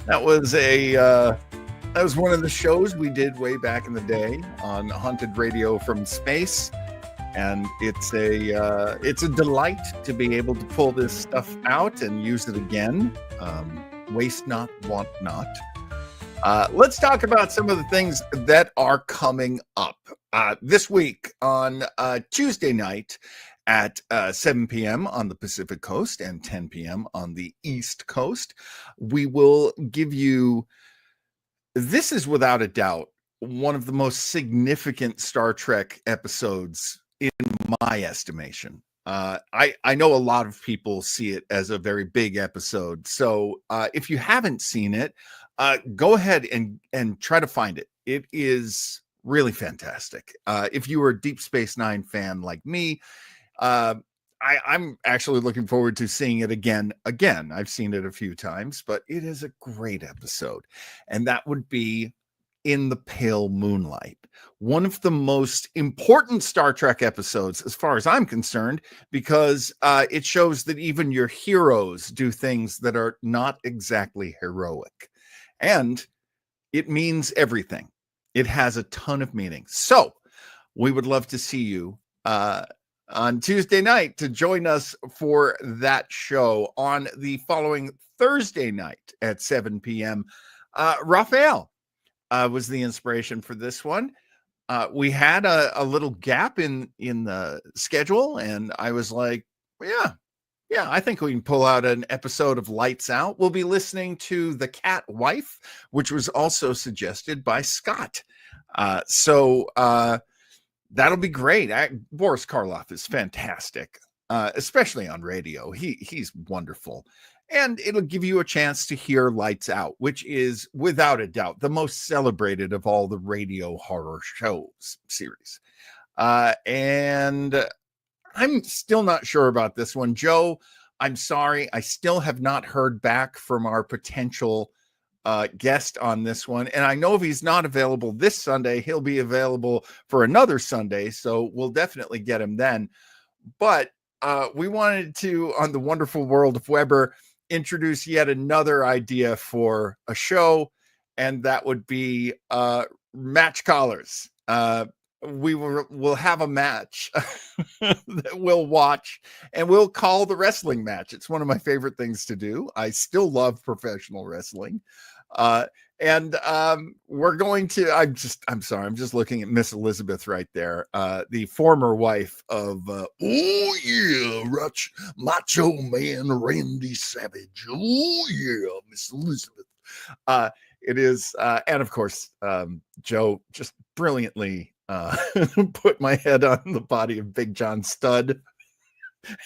That was one of the shows we did way back in the day on Haunted Radio from Space, and it's a delight to be able to pull this stuff out and use it again. Waste not, want not. Let's talk about some of the things that are coming up this week on Tuesday night at 7 p.m. on the Pacific Coast and 10 p.m. on the East Coast. We will give you, this is without a doubt one of the most significant Star Trek episodes in my estimation. I know a lot of people see it as a very big episode. So if you haven't seen it, go ahead and try to find it. It is really fantastic. If you were a Deep Space Nine fan like me, I'm actually looking forward to seeing it again. I've seen it a few times, but it is a great episode. And that would be In the Pale Moonlight, one of the most important Star Trek episodes, as far as I'm concerned, because it shows that even your heroes do things that are not exactly heroic. And it means everything. It has a ton of meaning. So we would love to see you on Tuesday night to join us for that show. On the following Thursday night at 7 p.m., Raphael was the inspiration for this one. We had a little gap in the schedule, and I was like, yeah, I think we can pull out an episode of Lights Out. We'll be listening to The Cat Wife, which was also suggested by Scott. So that'll be great. Boris Karloff is fantastic, especially on radio. He's wonderful. And it'll give you a chance to hear Lights Out, which is without a doubt the most celebrated of all the radio horror shows series. And I'm still not sure about this one. Joe, I'm sorry. I still have not heard back from our potential guest on this one. And I know if he's not available this Sunday, he'll be available for another Sunday. So we'll definitely get him then. But we wanted to, on the wonderful world of Weber, introduce yet another idea for a show. And that would be match callers. We'll have a match that we'll watch, and we'll call the wrestling match. It's one of my favorite things to do. I still love professional wrestling. And we're going to, I'm sorry, I'm just looking at Miss Elizabeth right there. The former wife of, Macho Man Randy Savage. Oh yeah, Miss Elizabeth. It is, and of course, Joe just brilliantly put my head on the body of Big John Studd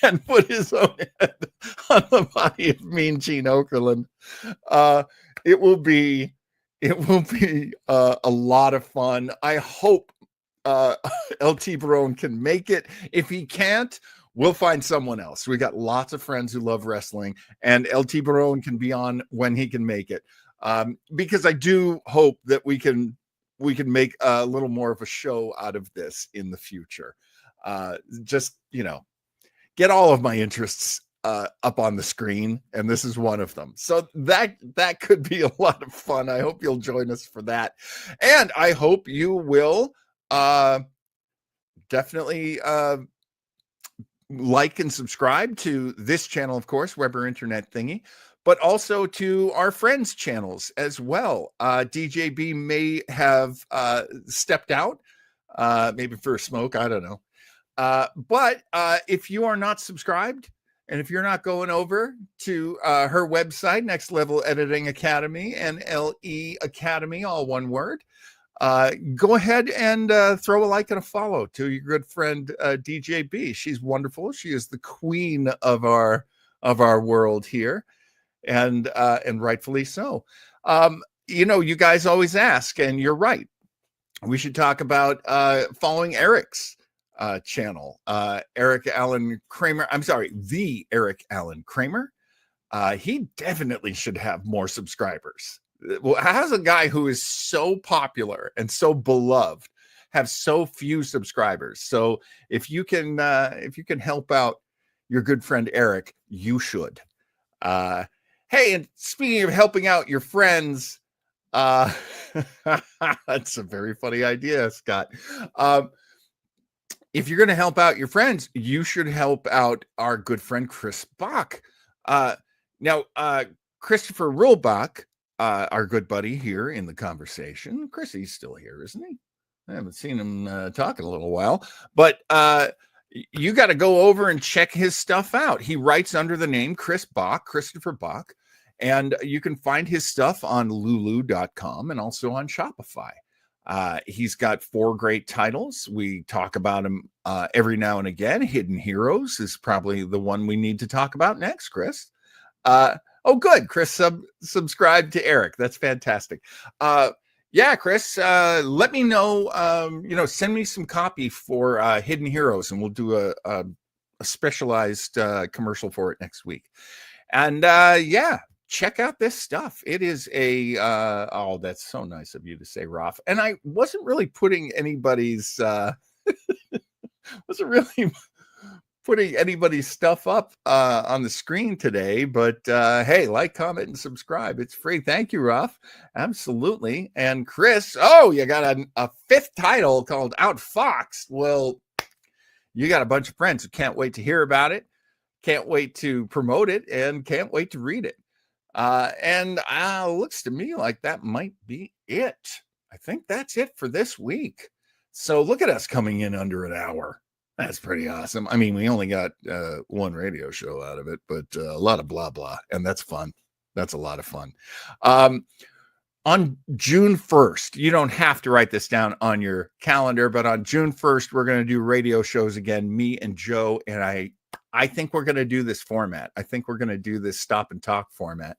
and put his own head on the body of Mean Gene Okerlund. It will be a lot of fun. I hope LT Barone can make it. If he can't, we'll find someone else. We got lots of friends who love wrestling, and LT Barone can be on when he can make it. Because I do hope that we can make a little more of a show out of this in the future. Just, get all of my interests up on the screen, and this is one of them. So that could be a lot of fun. I hope you'll join us for that. And I hope you will definitely like and subscribe to this channel, of course, Weber Internet Thingy, but also to our friends' channels as well. DJB may have stepped out, maybe for a smoke, I don't know. But if you are not subscribed, and if you're not going over to her website, Next Level Editing Academy, NLE Academy, all one word, go ahead and throw a like and a follow to your good friend DJB. She's wonderful. She is the queen of our world here, and rightfully so. You guys always ask, and you're right. We should talk about following Eric's channel. Eric Allen Kramer. I'm sorry, the Eric Allen Kramer. He definitely should have more subscribers. Well, how's a guy who is so popular and so beloved have so few subscribers? So if you can help out your good friend Eric, you should. Hey, and speaking of helping out your friends, that's a very funny idea, Scott. If you're going to help out your friends, you should help out our good friend Chris Bach. Now, Christopher Rulbach, our good buddy here in the conversation. Chris, he's still here, isn't he? I haven't seen him talk in a little while, but you got to go over and check his stuff out. He writes under the name Chris Bach, Christopher Bach, and you can find his stuff on lulu.com and also on Shopify. He's got 4 great titles. We talk about him every now and again. Hidden Heroes is probably the one we need to talk about next, Chris. Oh, good. Chris subscribed to Eric. That's fantastic. Yeah, Chris, let me know, send me some copy for Hidden Heroes, and we'll do a specialized commercial for it next week. And yeah, check out this stuff. It is oh, that's so nice of you to say, Ralph. And I wasn't really putting anybody's stuff up on the screen today, but hey, like, comment, and subscribe. It's free. Thank you, Ruff. Absolutely. And Chris, oh, you got a 5th title called Outfoxed. Well, you got a bunch of friends who can't wait to hear about it, can't wait to promote it, and can't wait to read it. And looks to me like that might be it. I think that's it for this week. So look at us coming in under an hour. That's pretty awesome. I mean, we only got 1 radio show out of it, but a lot of blah, blah. And that's fun. That's a lot of fun. On June 1st, you don't have to write this down on your calendar, but on June 1st, we're going to do radio shows again, me and Joe. And I think we're going to do this format. I think we're going to do this stop and talk format.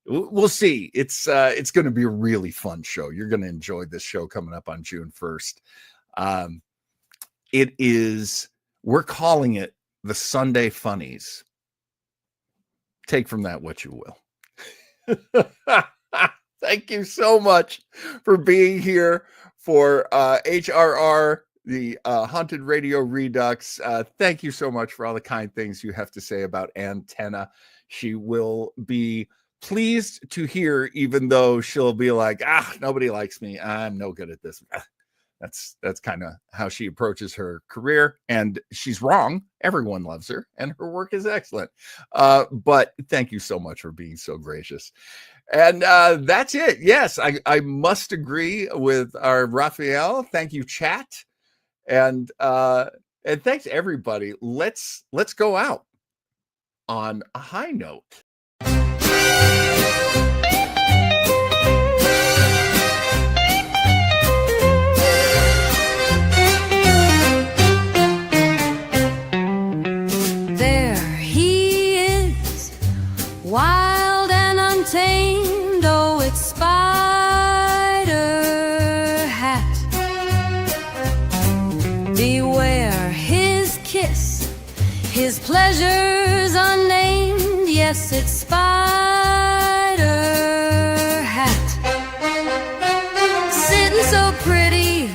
We'll see. It's going to be a really fun show. You're going to enjoy this show coming up on June 1st. We're calling it the Sunday Funnies. Take from that what you will. Thank you so much for being here for HRR, the Haunted Radio Redux. Thank you so much for all the kind things you have to say about Antenna. She will be pleased to hear, though she'll be like, nobody likes me. I'm no good at this. That's kind of how she approaches her career, and she's wrong. Everyone loves her, and her work is excellent. But thank you so much for being so gracious. And that's it. Yes, I must agree with our Raphael. Thank you, chat, and thanks everybody. Let's go out on a high note.
Wild and untamed, oh, it's Spider Hat. Beware his kiss, his pleasures unnamed. Yes, it's Spider Hat. Sitting so pretty,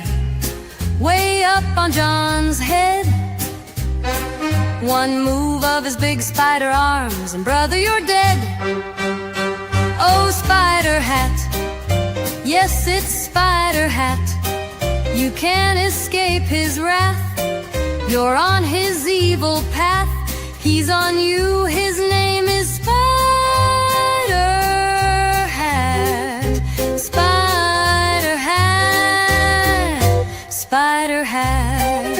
way up on John's head. One move of his big spider arms, and brother, you're dead. Oh, Spider Hat, yes, it's Spider Hat. You can't escape his wrath. You're on his evil path. He's on you, his name is Spider Hat. Spider Hat, Spider Hat.